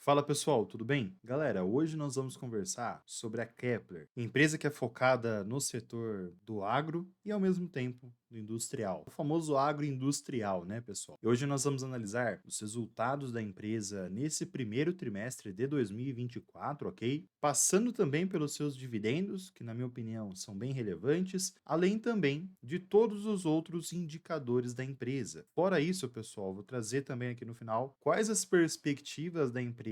Fala pessoal, tudo bem? Galera, hoje nós vamos conversar sobre a Kepler, empresa que é focada no setor do agro e ao mesmo tempo do industrial. O famoso agroindustrial, né, pessoal? E hoje nós vamos analisar os resultados da empresa nesse primeiro trimestre de 2024, ok? Passando também pelos seus dividendos, que na minha opinião são bem relevantes, além também de todos os outros indicadores da empresa. Fora isso, pessoal, vou trazer também aqui no final quais as perspectivas da empresa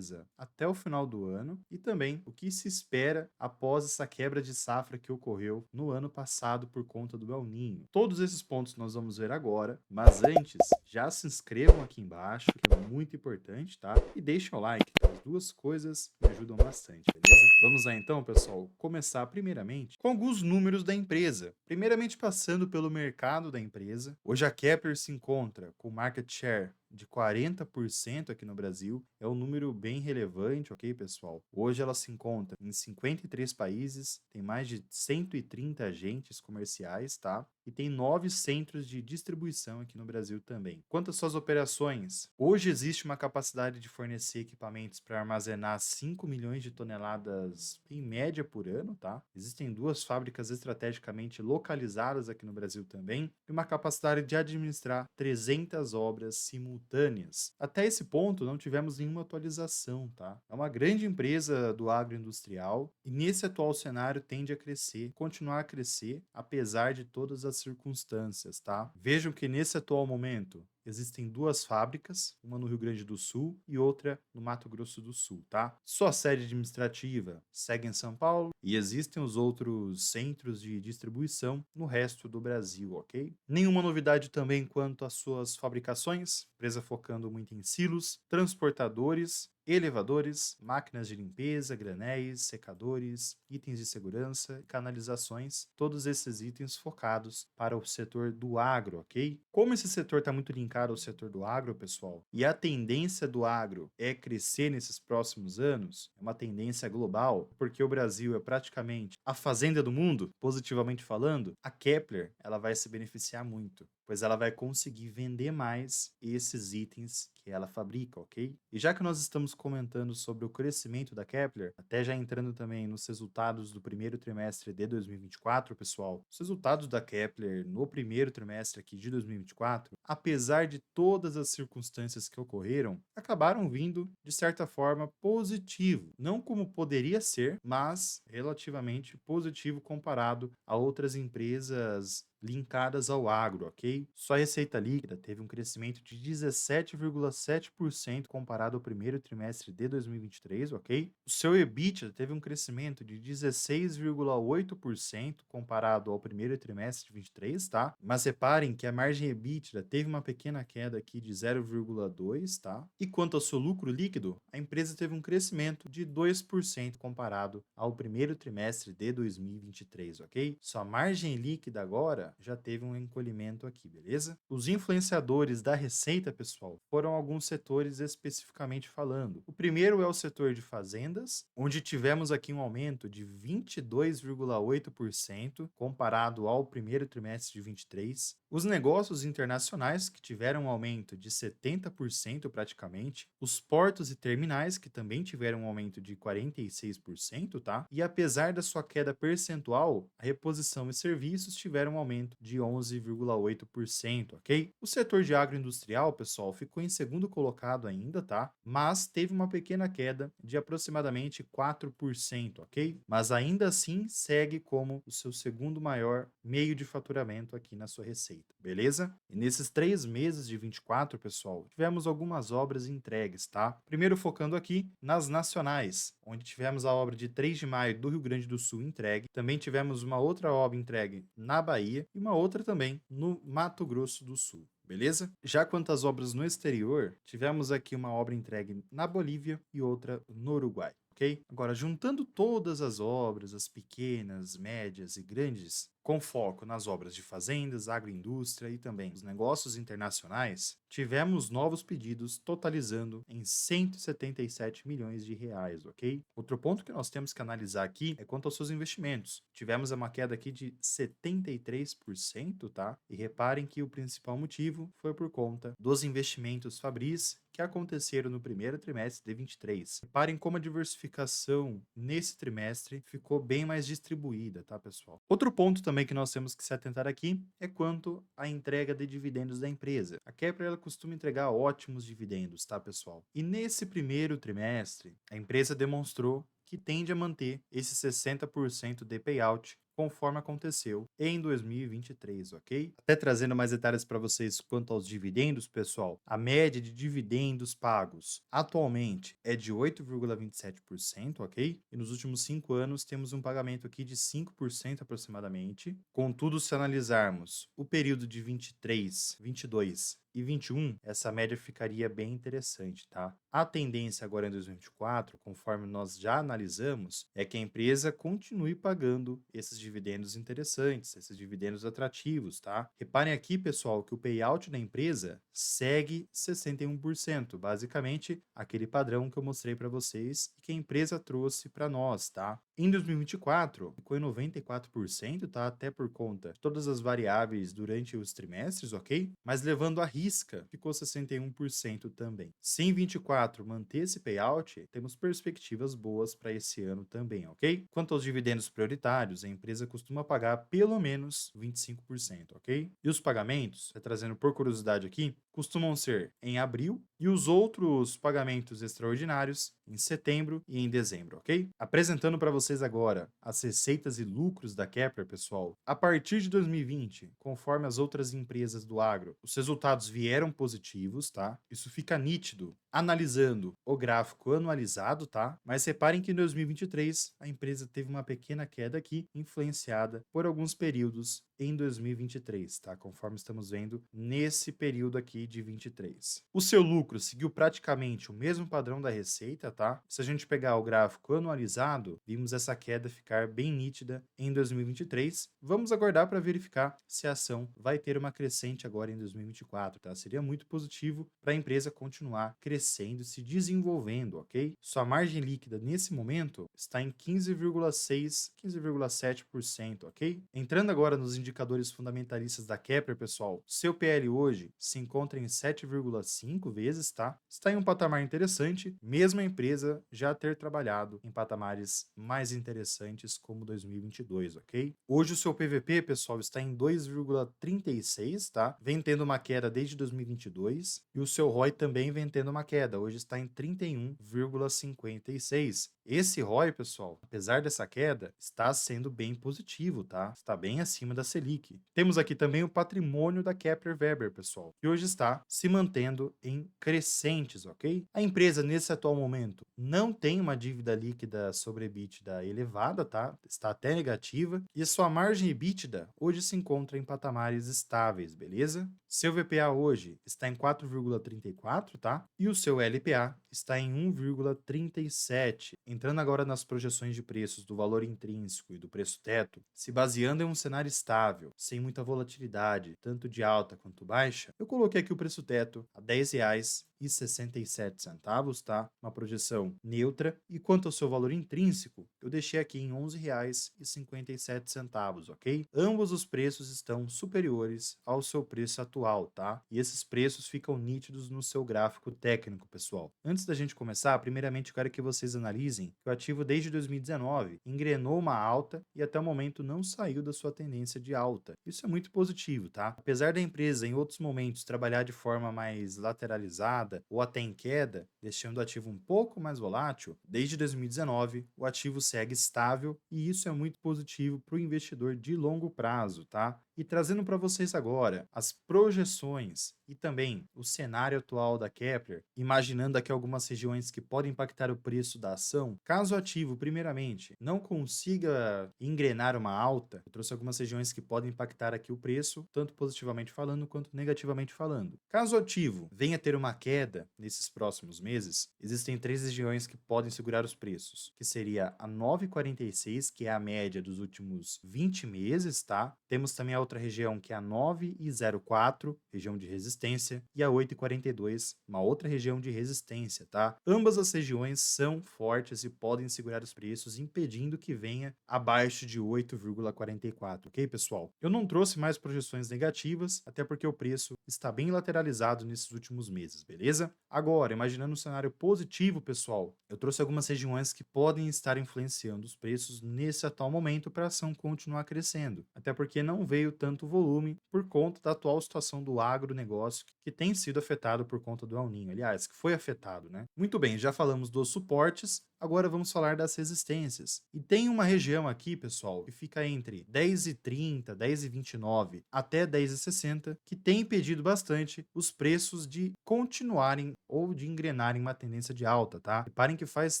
até o final do ano e também o que se espera após essa quebra de safra que ocorreu no ano passado por conta do El Niño. Todos esses pontos nós vamos ver agora, mas antes, já se inscrevam aqui embaixo, que é muito importante, tá? E deixem o like, que as duas coisas me ajudam bastante, beleza? Vamos lá então, pessoal, começar primeiramente com alguns números da empresa. Primeiramente passando pelo mercado da empresa. Hoje a Kepler se encontra com market share de 40% aqui no Brasil. É um número bem relevante, ok, pessoal? Hoje ela se encontra em 53 países, tem mais de 130 agentes comerciais, tá? E tem 9 centros de distribuição aqui no Brasil também. Quanto às suas operações, hoje existe uma capacidade de fornecer equipamentos para armazenar 5 milhões de toneladas em média por ano, tá? Existem duas fábricas estrategicamente localizadas aqui no Brasil também e uma capacidade de administrar 300 obras simultâneas. Até esse ponto não tivemos nenhuma atualização, tá? É uma grande empresa do agroindustrial e nesse atual cenário tende a crescer, continuar a crescer, apesar de todas as circunstâncias, tá? Vejam que nesse atual momento existem duas fábricas, uma no Rio Grande do Sul e outra no Mato Grosso do Sul, tá? Sua sede administrativa segue em São Paulo e existem os outros centros de distribuição no resto do Brasil, ok? Nenhuma novidade também quanto às suas fabricações, empresa focando muito em silos, transportadores, elevadores, máquinas de limpeza, granéis, secadores, itens de segurança, canalizações, todos esses itens focados para o setor do agro, ok? Como esse setor está muito linkado ao setor do agro, pessoal, e a tendência do agro é crescer nesses próximos anos, é uma tendência global, porque o Brasil é praticamente a fazenda do mundo, positivamente falando, a Kepler ela vai se beneficiar muito, pois ela vai conseguir vender mais esses itens que ela fabrica, ok? E já que nós estamos comentando sobre o crescimento da Kepler, até já entrando também nos resultados do primeiro trimestre de 2024, pessoal, os resultados da Kepler no primeiro trimestre aqui de 2024, apesar de todas as circunstâncias que ocorreram, acabaram vindo, de certa forma, positivo. Não como poderia ser, mas relativamente positivo comparado a outras empresas linkadas ao agro, ok? Sua receita líquida teve um crescimento de 17,7% comparado ao primeiro trimestre de 2023, ok? O seu EBITDA teve um crescimento de 16,8% comparado ao primeiro trimestre de 23, tá? Mas reparem que a margem EBITDA teve uma pequena queda aqui de 0,2, tá? E quanto ao seu lucro líquido, a empresa teve um crescimento de 2% comparado ao primeiro trimestre de 2023, ok? Sua margem líquida agora já teve um encolhimento aqui, beleza? Os influenciadores da receita, pessoal, foram alguns setores especificamente falando. O primeiro é o setor de fazendas, onde tivemos aqui um aumento de 22,8% comparado ao primeiro trimestre de 23. Os negócios internacionais, que tiveram um aumento de 70% praticamente. Os portos e terminais, que também tiveram um aumento de 46%, tá? E apesar da sua queda percentual, a reposição e serviços tiveram um aumento de 11,8%, ok? O setor de agroindustrial, pessoal, ficou em segundo colocado ainda, tá? Mas teve uma pequena queda de aproximadamente 4%, ok? Mas ainda assim segue como o seu segundo maior meio de faturamento aqui na sua receita, beleza? E nesses 3 meses de 24, pessoal, tivemos algumas obras entregues, tá? Primeiro focando aqui nas nacionais, onde tivemos a obra de 3 de maio do Rio Grande do Sul entregue. Também tivemos uma outra obra entregue na Bahia e uma outra também no Mato Grosso do Sul. Beleza? Já quanto às obras no exterior, tivemos aqui uma obra entregue na Bolívia e outra no Uruguai. Ok? Agora, juntando todas as obras, as pequenas, médias e grandes, com foco nas obras de fazendas, agroindústria e também os negócios internacionais, tivemos novos pedidos totalizando em 177 milhões de reais, ok? Outro ponto que nós temos que analisar aqui é quanto aos seus investimentos. Tivemos uma queda aqui de 73%, tá? E reparem que o principal motivo foi por conta dos investimentos Fabris, que aconteceram no primeiro trimestre de 23. Reparem como a diversificação nesse trimestre ficou bem mais distribuída, tá, pessoal? Outro ponto também que nós temos que se atentar aqui é quanto à entrega de dividendos da empresa. A Kepler ela costuma entregar ótimos dividendos, tá, pessoal? E nesse primeiro trimestre, a empresa demonstrou que tende a manter esse 60% de payout conforme aconteceu em 2023, ok? Até trazendo mais detalhes para vocês quanto aos dividendos, pessoal, a média de dividendos pagos atualmente é de 8,27%, ok? E nos últimos 5 anos temos um pagamento aqui de 5% aproximadamente. Contudo, se analisarmos o período de 23, 22 e 21, essa média ficaria bem interessante, tá? A tendência agora em 2024, conforme nós já analisamos, é que a empresa continue pagando esses dividendos interessantes, esses dividendos atrativos, tá? Reparem aqui, pessoal, que o payout da empresa segue 61%, basicamente aquele padrão que eu mostrei para vocês e que a empresa trouxe para nós, tá? Em 2024, ficou em 94%, tá? Até por conta de todas as variáveis durante os trimestres, ok? Mas levando a risca, ficou 61% também. Se em 24 manter esse payout, temos perspectivas boas para esse ano também, ok? Quanto aos dividendos prioritários, a empresa costuma pagar pelo menos 25%, ok? E os pagamentos, trazendo por curiosidade aqui, costumam ser em abril e os outros pagamentos extraordinários em setembro e em dezembro, ok? Apresentando para vocês agora as receitas e lucros da Kepler, pessoal. A partir de 2020, conforme as outras empresas do agro, os resultados vieram positivos, tá? Isso fica nítido analisando o gráfico anualizado, tá? Mas reparem que em 2023 a empresa teve uma pequena queda aqui, influenciada por alguns períodos em 2023, tá? Conforme estamos vendo nesse período aqui de 23. O seu lucro seguiu praticamente o mesmo padrão da receita, tá? Se a gente pegar o gráfico anualizado, vimos essa queda ficar bem nítida em 2023. Vamos aguardar para verificar se a ação vai ter uma crescente agora em 2024, tá? Seria muito positivo para a empresa continuar crescendo e se desenvolvendo, ok? Sua margem líquida nesse momento está em 15,6, 15,7%, ok? Entrando agora nos indicadores fundamentalistas da Kepler, pessoal, seu PL hoje se encontra em 7,5 vezes, tá? Está em um patamar interessante, mesmo a empresa já ter trabalhado em patamares mais interessantes como 2022, ok? Hoje o seu PVP, pessoal, está em 2,36, tá? Vem tendo uma queda desde 2022 e o seu ROI também vem tendo uma queda, hoje está em 31,56. Esse ROI, pessoal, apesar dessa queda, está sendo bem positivo, tá? Está bem acima da Selic. Temos aqui também o patrimônio da Kepler Weber, pessoal, que hoje está se mantendo em crescentes, ok? A empresa, nesse atual momento, não tem uma dívida líquida sobre EBITDA elevada, tá? Está até negativa. E sua margem EBITDA hoje se encontra em patamares estáveis, beleza? Seu VPA hoje está em 4,34, tá? E o seu LPA está em 1,37. Entrando agora nas projeções de preços do valor intrínseco e do preço teto, se baseando em um cenário estável, sem muita volatilidade, tanto de alta quanto baixa, eu coloquei aqui o preço teto a R$ 10,67, tá? Uma projeção neutra. E quanto ao seu valor intrínseco, eu deixei aqui em R$ 11,57, ok? Ambos os preços estão superiores ao seu preço atual, tá? E esses preços ficam nítidos no seu gráfico técnico, pessoal. Antes da gente começar, primeiramente eu quero que vocês analisem que o ativo desde 2019 engrenou uma alta e até o momento não saiu da sua tendência de alta. Isso é muito positivo, tá? Apesar da empresa em outros momentos trabalhar de forma mais lateralizada ou até em queda, deixando o ativo um pouco mais volátil, desde 2019 o ativo segue estável e isso é muito positivo para o investidor de longo prazo, tá? E trazendo para vocês agora as projeções e também o cenário atual da Kepler, imaginando aqui algumas regiões que podem impactar o preço da ação, caso o ativo, primeiramente, não consiga engrenar uma alta, eu trouxe algumas regiões que podem impactar aqui o preço, tanto positivamente falando quanto negativamente falando. Caso o ativo venha ter uma queda nesses próximos meses, existem 3 regiões que podem segurar os preços, que seria a 9,46, que é a média dos últimos 20 meses, tá? Temos também a outra região que é a 9,04, região de resistência, resistência, e a 8,42, uma outra região de resistência, tá? Ambas as regiões são fortes e podem segurar os preços, impedindo que venha abaixo de 8,44, ok, pessoal? Eu não trouxe mais projeções negativas, até porque o preço está bem lateralizado nesses últimos meses, beleza? Agora, imaginando um cenário positivo, pessoal, eu trouxe algumas regiões que podem estar influenciando os preços nesse atual momento para a ação continuar crescendo, até porque não veio tanto volume por conta da atual situação do agronegócio, que tem sido afetado por conta do El Niño, aliás, que foi afetado, né? Muito bem, já falamos dos suportes, agora vamos falar das resistências. E tem uma região aqui, pessoal, que fica entre 10,30, 10,29 até 10,60, que tem impedido bastante os preços de continuarem ou de engrenarem uma tendência de alta, tá? Reparem que faz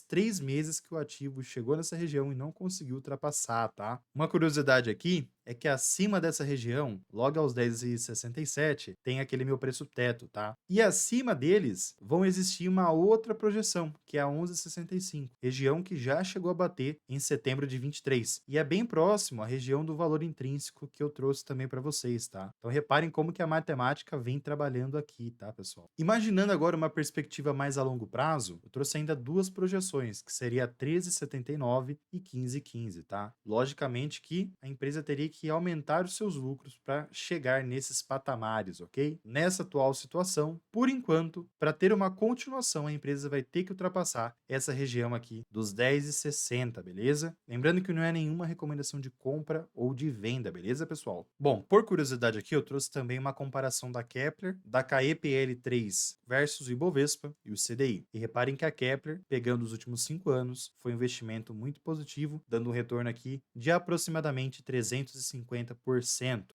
3 meses que o ativo chegou nessa região e não conseguiu ultrapassar, tá? Uma curiosidade aqui é que acima dessa região, logo aos 10,67, tem aquele meu preço teto, tá? E acima deles vão existir uma outra projeção, que é a 11,65, região que já chegou a bater em setembro de 23, e é bem próximo à região do valor intrínseco que eu trouxe também para vocês, tá? Então reparem como que a matemática vem trabalhando aqui, tá, pessoal? Imaginando agora uma perspectiva mais a longo prazo, eu trouxe ainda duas projeções, que seria 13,79 e 15,15, tá? Logicamente que a empresa teria que aumentar os seus lucros para chegar nesses patamares, ok? Nessa atual situação, por enquanto, para ter uma continuação, a empresa vai ter que ultrapassar essa região aqui dos 10,60, beleza? Lembrando que não é nenhuma recomendação de compra ou de venda, beleza, pessoal? Bom, por curiosidade aqui, eu trouxe também uma comparação da Kepler, da KEPL3 versus o Ibovespa e o CDI. E reparem que a Kepler, pegando os últimos 5 anos, foi um investimento muito positivo, dando um retorno aqui de aproximadamente 350%.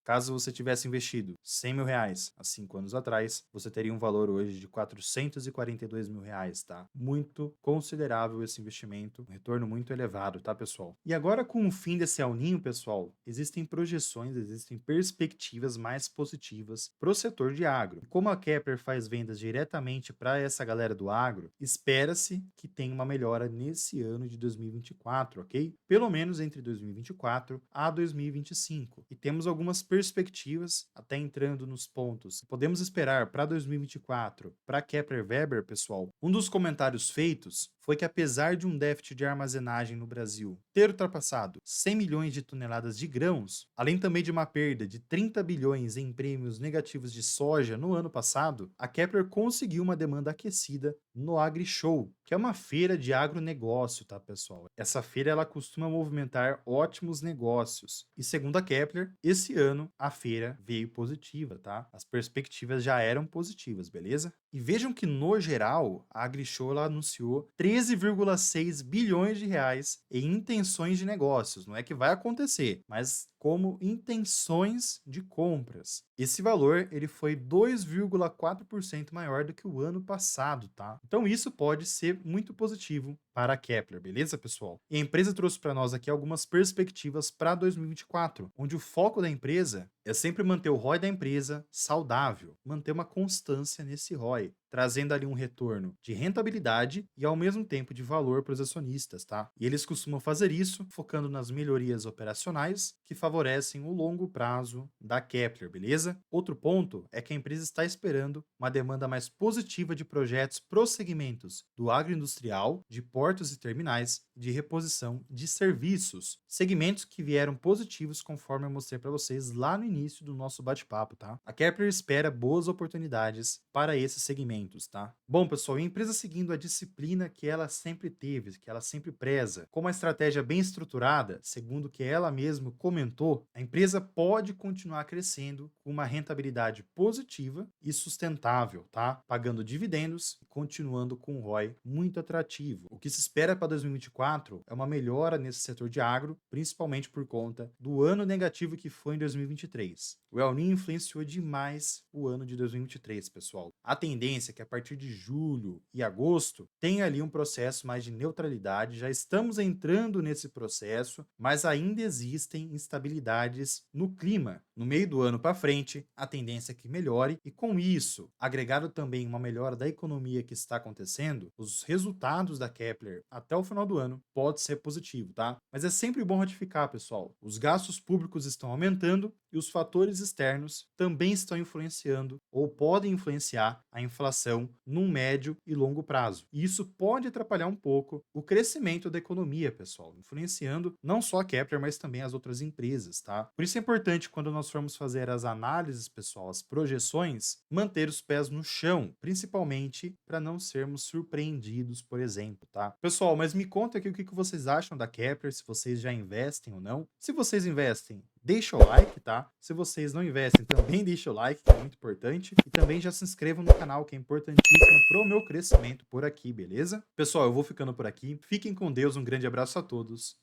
Caso você tivesse investido 100 mil reais há 5 anos atrás, você teria um valor hoje de 442 mil reais, tá? Muito considerável esse investimento, um retorno muito elevado, tá, pessoal? E agora, com o fim desse El Niño, pessoal, existem projeções, existem perspectivas mais positivas para o setor de agro. Como a Kepler faz vendas diretamente para essa galera do agro, espera-se que tenha uma melhora nesse ano de 2024, ok? Pelo menos entre 2024 a 2025. E temos algumas perspectivas, até entrando nos pontos que podemos esperar para 2024 para Kepler Weber, pessoal. Um dos comentários feitos foi que, apesar de um déficit de armazenagem no Brasil ter ultrapassado 100 milhões de toneladas de grãos, além também de uma perda de 30 bilhões em prêmios negativos de soja no ano passado, a Kepler conseguiu uma demanda aquecida no AgriShow, que é uma feira de agronegócio, tá, pessoal? Essa feira ela costuma movimentar ótimos negócios. E segundo a Kepler, esse ano a feira veio positiva, tá? As perspectivas já eram positivas, beleza? E vejam que, no geral, a AgriShow ela anunciou 13,6 bilhões de reais em intenções de negócios. Não é que vai acontecer, mas como intenções de compras. Esse valor ele foi 2,4% maior do que o ano passado, tá? Então isso pode ser muito positivo para a Kepler, beleza, pessoal? E a empresa trouxe para nós aqui algumas perspectivas para 2024, onde o foco da empresa é sempre manter o ROI da empresa saudável, manter uma constância nesse ROI, trazendo ali um retorno de rentabilidade e ao mesmo tempo de valor para os acionistas, tá? E eles costumam fazer isso focando nas melhorias operacionais que favorecem o longo prazo da Kepler, beleza? Outro ponto é que a empresa está esperando uma demanda mais positiva de projetos pros segmentos do agroindustrial, de portos e terminais e de reposição de serviços, segmentos que vieram positivos conforme eu mostrei para vocês lá no início do nosso bate-papo, tá? A Kepler espera boas oportunidades para esses segmentos, tá? Bom, pessoal, a empresa seguindo a disciplina que ela sempre teve, que ela sempre preza, com uma estratégia bem estruturada, segundo o que ela mesma comentou, a empresa pode continuar crescendo com uma rentabilidade positiva e sustentável, tá? Pagando dividendos e continuando com um ROI muito atrativo. O que se espera para 2024 é uma melhora nesse setor de agro, principalmente por conta do ano negativo que foi em 2023. O El Niño influenciou demais o ano de 2023, pessoal. A tendência é que a partir de julho e agosto tenha ali um processo mais de neutralidade, já estamos entrando nesse processo, mas ainda existem instabilidades instabilidades no clima. No meio do ano para frente, a tendência é que melhore e com isso, agregado também uma melhora da economia que está acontecendo, os resultados da Kepler até o final do ano pode ser positivo, tá? Mas é sempre bom ratificar, pessoal. Os gastos públicos estão aumentando e os fatores externos também estão influenciando ou podem influenciar a inflação num médio e longo prazo. E isso pode atrapalhar um pouco o crescimento da economia, pessoal, influenciando não só a Kepler, mas também as outras empresas, tá? Por isso é importante quando nós formos fazer as análises, pessoal, as projeções, manter os pés no chão, principalmente para não sermos surpreendidos, por exemplo, tá? Pessoal, mas me conta aqui o que vocês acham da Kepler, se vocês já investem ou não. Se vocês investem, deixa o like, tá? Se vocês não investem, também deixa o like, que é muito importante. E também já se inscrevam no canal, que é importantíssimo pro meu crescimento por aqui, beleza? Pessoal, eu vou ficando por aqui. Fiquem com Deus, um grande abraço a todos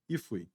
e fui.